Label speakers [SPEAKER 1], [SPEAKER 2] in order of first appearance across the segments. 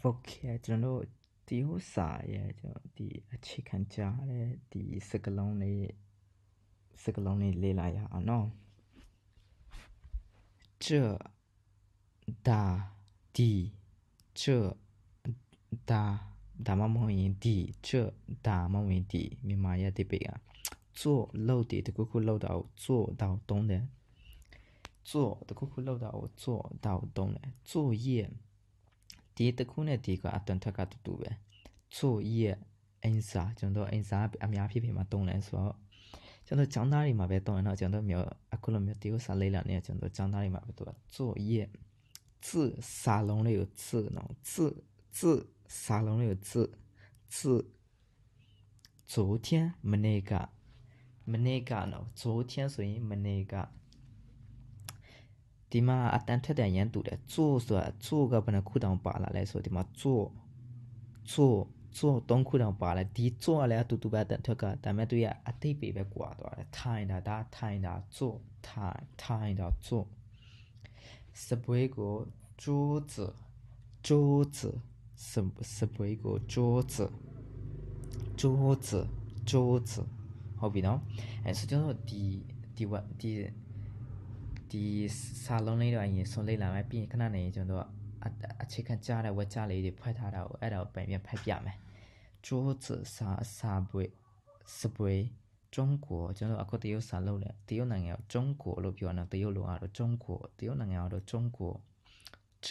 [SPEAKER 1] vocab ကျွန်တော်တို့ဒီဥစ္စာရဲ့ကျွန်တော်ဒီအခြေခံကြားတဲ့ဒီစကားလုံးလေးလေ့လာရအောင်နော်这ဒါဒီ这ဒါမှမဟုတ်ရင်ဒီ这ဒါမှမဟုတ်ရင်ဒီမြန်မာရဲ့ဒီပေက做လုပ်တယ်တခုခုလုပ်တာကို做到懂တယ်做တခုခုလုပ်တာကို做到懂တယ်作业ဒီတခုနဲ့ဒီကအတန်ထက်ကတူတူပဲ作业အင်စာကျွန်တော်အင်စာအများဖြစ်မှာတုံးလဲဆိုတော့ကျွန်တော်ကျောင်းသားတွေမှာပဲတုံးရတော့ကျွန်တော်မျိုးအခုလိုမျိုးဒီဥစားလေးလာနေကျွန်တော်ကျောင်းသားတွေမှာပဲသူက作业字စာလုံးလေးကို字နော်字စာလုံးလေးကို字昨天မနေ့ကနော်昨天ဆိုရင်မနေ့ကဒီမှာအတန်ထက်တဲ့ရန်တူတယ်做ဆိုတာ做ကဘယ်နှခုတောင်ပါလာလဲဆိုဒီမှာ做3ခုတောင်ပါလာဒီ做ကလည်းအတူတူပဲအတန်ထက်ကဒါပေမဲ့သူရအတိတ်ပဲကွာသွားတယ်ထိုင်တာ做ထိုင်တာ做စပွဲကို桌子စပွဲကို桌子ဟုတ်ပြီနော်အဲဆိုကျွန်တော်ဒီစာလုံးလေးတော့အရင်ဆုံးလေးလာမယ်ပြီးရင်ခဏနေကျွန်တော်အခြေခံကြားတဲ့ဝက်ကြလေးတွေဖွဲ့ထားတာကိုအဲ့ဒါကိုပြန်ဖတ်ပြမယ်桌子စာပွဲစပွဲ中国ကျွန်တော်အခုတရုတ်စာလုံးလဲတရုတ်နိုင်ငံကို中国လို့ပြောတာတရုတ်လိုအားတော့中国တရုတ်နိုင်ငံကတော့中国这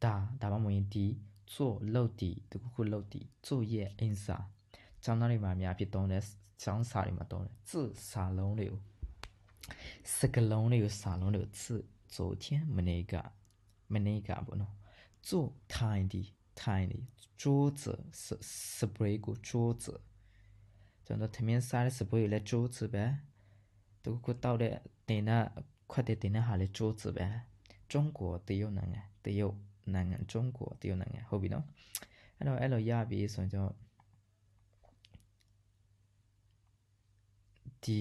[SPEAKER 1] ဒါမှမဟုတ်ရင်ဒီ做လုပ်ဒီတခုခုလုပ်ဒီ作业အင်စာကျောင်းသားတွေမှာအများဖြစ်သုံးတဲ့ကျောင်းစာတွေမှာသုံးတဲ့字စာလုံးတွေကိုစကလုံးတွေကိုစာလုံးတွေကို字昨天မနေ့ကပေါ့နော်做ထိုင်ဒီ桌子စပွဲကို桌子ကျွန်တော်ထမင်းစားတဲ့စပွဲကိုလည်း桌子ပဲတခုတောက်တဲ့တင်တဲ့ခွက်တဲ့တင်တဲ့ဟာလည်း桌子ပဲ中国တရုတ်နိုင်ငံ中国တရုတ်နိုင်ငံဟုတ်ပြီနော်အဲ့လိုရပြီဆိုရင်ကျွန်တော်ဒီ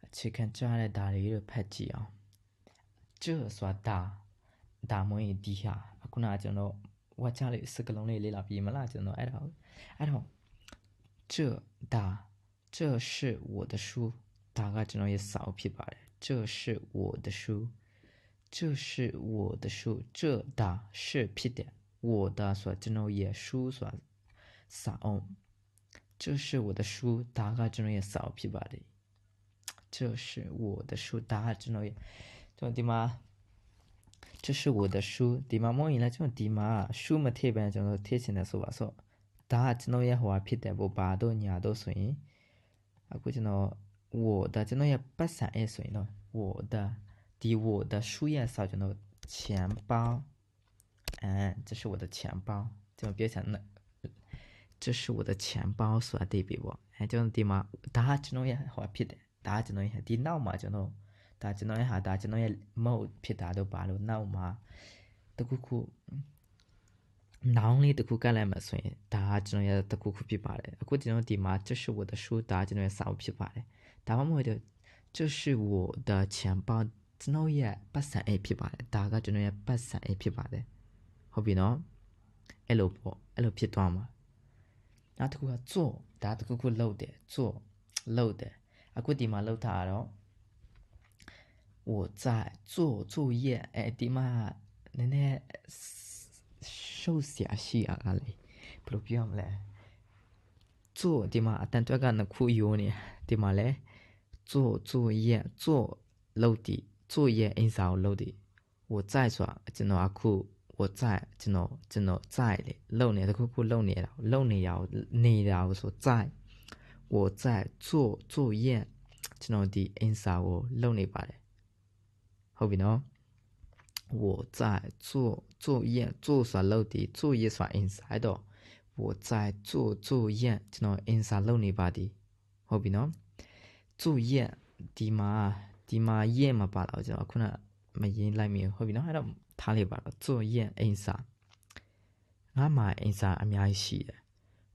[SPEAKER 1] အခြေခံကြားတဲ့ဒါလေးကိုဖတ်ကြည့်အောင်这ဆိုတာဒါမဝင်ဒီဟာအခုနကကျွန်တော်ဝါချလေးစကလုံးလေးလေးလာပြီးမလားကျွန်တော်အဲ့တော့这是我的书ဒါကကျွန်တော်ရဲ့စာအုပ်ဖြစ်ပါတယ်这是我的书这ဒါ是ဖြစ်တယ်我的ဆိုတာကျွန်တော်ရဲ့书ဆိုတာစာအုပ်这是我的书ဒါကကျွန်တော်ရဲ့စာအုပ်ဖြစ်ပါတယ်这是我的书ဒါကကျွန်တော်ရဲ့ကျွန်တော်ဒီမှာ这是我的书ဒီမှာမဟုတ်ရင်လည်းကျွန်တော်ဒီမှာ书မထည့်ပဲကျွန်တော်ထည့်ချင်တယ်ဆိုပါဆိုဒါကကျွန်တော်ရဲ့ဟိုဖြစ်တယ်ပေါ့ဘာတို့ညာတို့ဆိုရင်အခုကျွန်တော်我的ကျွန်တော်ရဲ့ပတ်စံအဲ့ဆိုရင်တော့我的ဒီ我的书ရဲ့စာကျွန်တော်钱包这是我的钱包ကျွန်တော်ပြောချင်တယ်这是我的钱包ဆိုတာတိပြီပေါ့ကျွန်တော်ဒီမှာဒါကကျွန်တော်ရဲ့ဟိုဖြစ်တယ်ဒါကကျွန်တော်ရဲ့ဒီနောက်မှာကျွန်တော်ဒါကျွန်တော်ရဲ့ဟာဒါကျွန်တော်ရဲ့ mode ဖြစ်တာတော့ဘာလို့နောက်မှာတခုခုနောင်လေးတခုကတ်လိုက်မှဆိုရင်ဒါကကျွန်တော်ရဲ့တခုခုဖြစ်ပါတယ်အခုကျွန်တော်ဒီမှာ这是我的书ဒါကျွန်တော်ရဲ့စာအုပ်ဖြစ်ပါတယ်ဒါမှမဟုတ်这是我的钱包ကျွန်တော်ရဲ့ပတ်စံအိတ်ဖြစ်ပါတယ်ဒါကကျွန်တော်ရဲ့ပတ်စံအိတ်ဖြစ်ပါတယ်ဟုတ်ပြီနော်အဲ့လိုပေါ့အဲ့လိုဖြစ်သွားမှာနောက်တစ်ခုက做ဒါတခုခုလုပ်တယ်လုပ်တယ်အခုဒီမှာလုပ်တာတော့我在做作业ဒီမှာနည်းနည်းရှုပ်เสียရှိရကလေဘယ်လိုပြောမလဲ做ဒီမှာအတန်တွက်ကနှစ်ခုယိုးနေဒီမှာလဲ做作业做လုပ်ဒီ作业အင်စာကိုလုပ်ဒီ我在ဆိုတာကျွန်တော်အခု我在ကျွန်တော်在လေလုပ်နေတခုခုလုပ်နေတာကိုဆို在我在做作业ကျွန်တော်ဒီအင်စာကိုလုပ်နေပါတယ်ဟုတ်ပြီနော်我在做作业做ဆိုတာလုပ်ဒီ作业ဆိုတာအင်စာအဲ့တော့我在做作业ကျွန်တော်အင်စာလုပ်နေပါသည်ဟုတ်ပြီနော်作业ဒီမှာရေးမှာပါတော့ကျွန်တော်ခုနမရင်းလိုက်မိဟုတ်ပြီနော်အဲ့တော့ထားလိုက်ပါတော့作业အင်စာငါမှာအင်စာအများကြီးရှိတယ်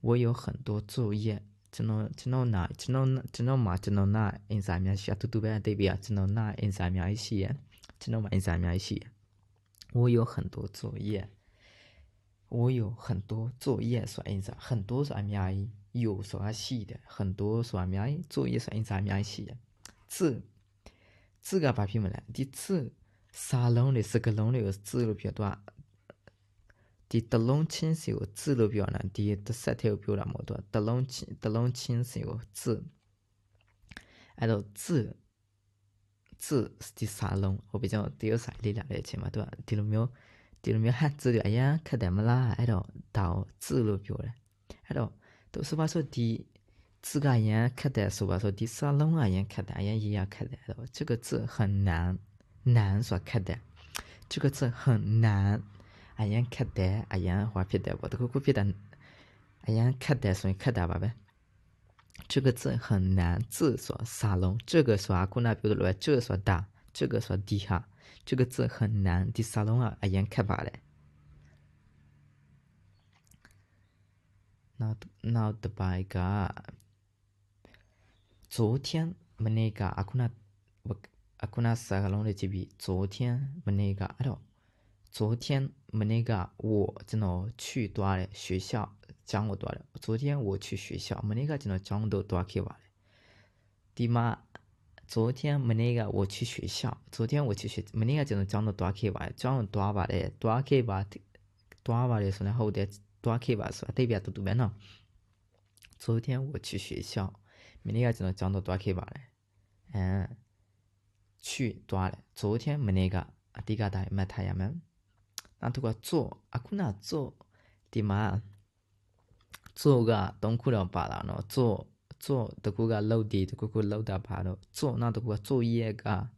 [SPEAKER 1] 我有很多作业ကျွန်တော်မှာအင်စာအများရှိအတူတူပဲအတိတ်ပြကျွန်တော်နာအင်စာအများကြီးရှိရကျွန်တော်မှာအင်စာအများကြီးရှိရ我有很多作业我有很多作业说印啥，很多说咩有说细的，很多说咩作业说印啥咩细的，字个把皮么嘞，第字沙龙的是个龙的有字路比较多，第德龙清是有字路比较难，第德三条比较难么多，德龙清是有字，挨到字是第三龙，我比较第二赛里两来钱嘛，对吧？第六秒汉字的哎呀，看得么啦，挨到到字路比较嘞，挨到都是把说第字个呀看得是吧？说第三龙啊呀看得哎呀也要看得，这个字很难所看的，这个字很难，哎呀看得哎呀画撇的，我都个撇的，哎呀看得所以看得吧呗。这个字很难，字说沙龙，这个说阿姑那比如说这说大，这个说低下，这个字很难，第沙龙啊，哎呀看吧嘞。Now the by 个，昨天么那个阿姑那沙龙的这边，昨天么那个昨天么那个我真的去多了学校。讲我多了，昨天我去学校，么那个真的讲到多去玩了。第嘛，昨天么那个我去学校，么那个真的讲到多去玩，讲到多玩嘞，多去玩的时候，后头多去玩时候，对边都边呢。昨天我去学校，么那个真的讲到多去玩嘞，去多了，昨天么那个第个大没太阳们，那都个做，阿姑那做，第嘛。做个东库了罢了喏，做的个个漏的，的个漏的罢了，做那的个作业个，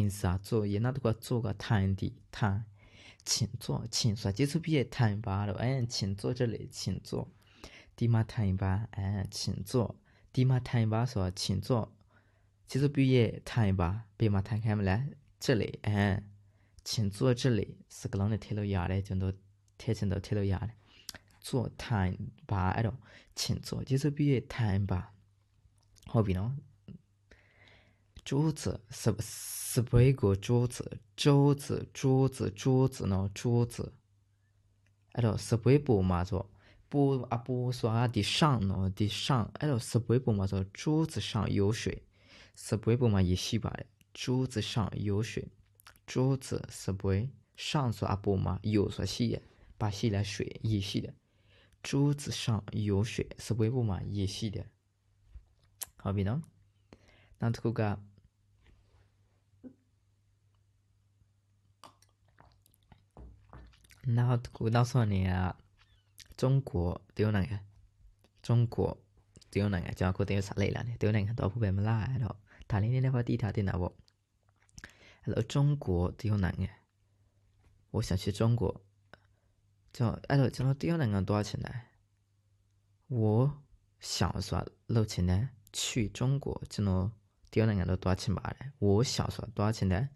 [SPEAKER 1] 啥作业那的个做个摊的摊，请说就是毕业摊罢了，请坐这里，请坐，地马摊吧，请坐，地马摊吧说请坐，就是毕业摊吧，别马摊开么来，这里，请坐这里，是个啷的贴了牙嘞，就都贴成都贴了牙嘞。做摊吧，哎喽，请坐，就是毕业摊吧。好比喏，桌子是不一个桌子喏，桌子，哎喽，是不一部嘛做，不说啊地上喏，地上，哎喽，是不一部嘛做，桌子上有水，是不一部嘛也洗吧嘞，桌子上有水，桌子是不一上说啊不嘛有说洗的，把洗来水也洗的。桌子上有水是不不嘛也洗的，好比呢，那这个，那这个到时候呢，中国丢那个，中国丢那个，叫我丢啥类了呢？丢那个到后边么啦？然后他那那块地他在哪不？然后中国丢那个，我想去中国。就丢那个多少钱呢？我想说漏钱呢，去中国就能丢那个多少钱吧嘞？我想说多少钱呢？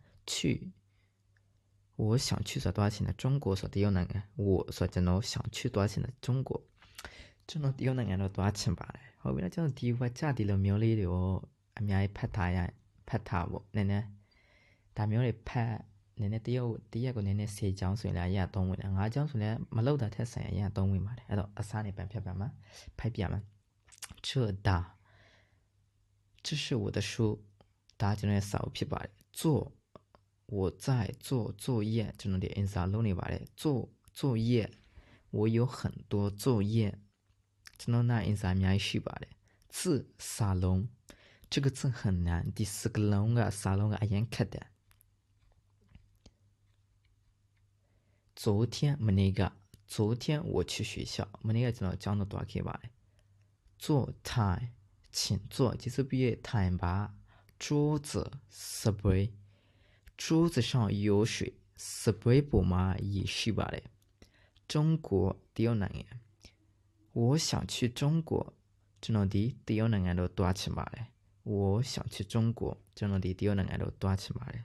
[SPEAKER 1] 我想去说多少钱呢？中国说丢那个，我说就能想去多少钱呢？中国就能丢那个多少钱吧嘞？后边那种地方价的了苗里了，阿苗拍他呀，拍他不？那大苗里拍。那第一个那4讲出来也动位了，5讲出来没漏的太深也动位嘛的，然后3那半片半嘛，拍边嘛，这大，这是我的书，大就那扫皮吧的，我在做作业，就能的印啥弄里吧的，做作业，我有很多作业，就能拿印啥面去吧的，字沙龙，这个字很难，第4个龙啊沙龙啊眼看的。昨天我去学校，么那个就能讲到多少去吧？坐台，请坐，就是毕业台吧。桌子是杯，桌子上有水，是杯不嘛也是吧嘞。中国第二难呀，我想去中国，就能第二难呀都多少钱吧嘞？我想去中国，就能第二难呀都多少钱吧嘞？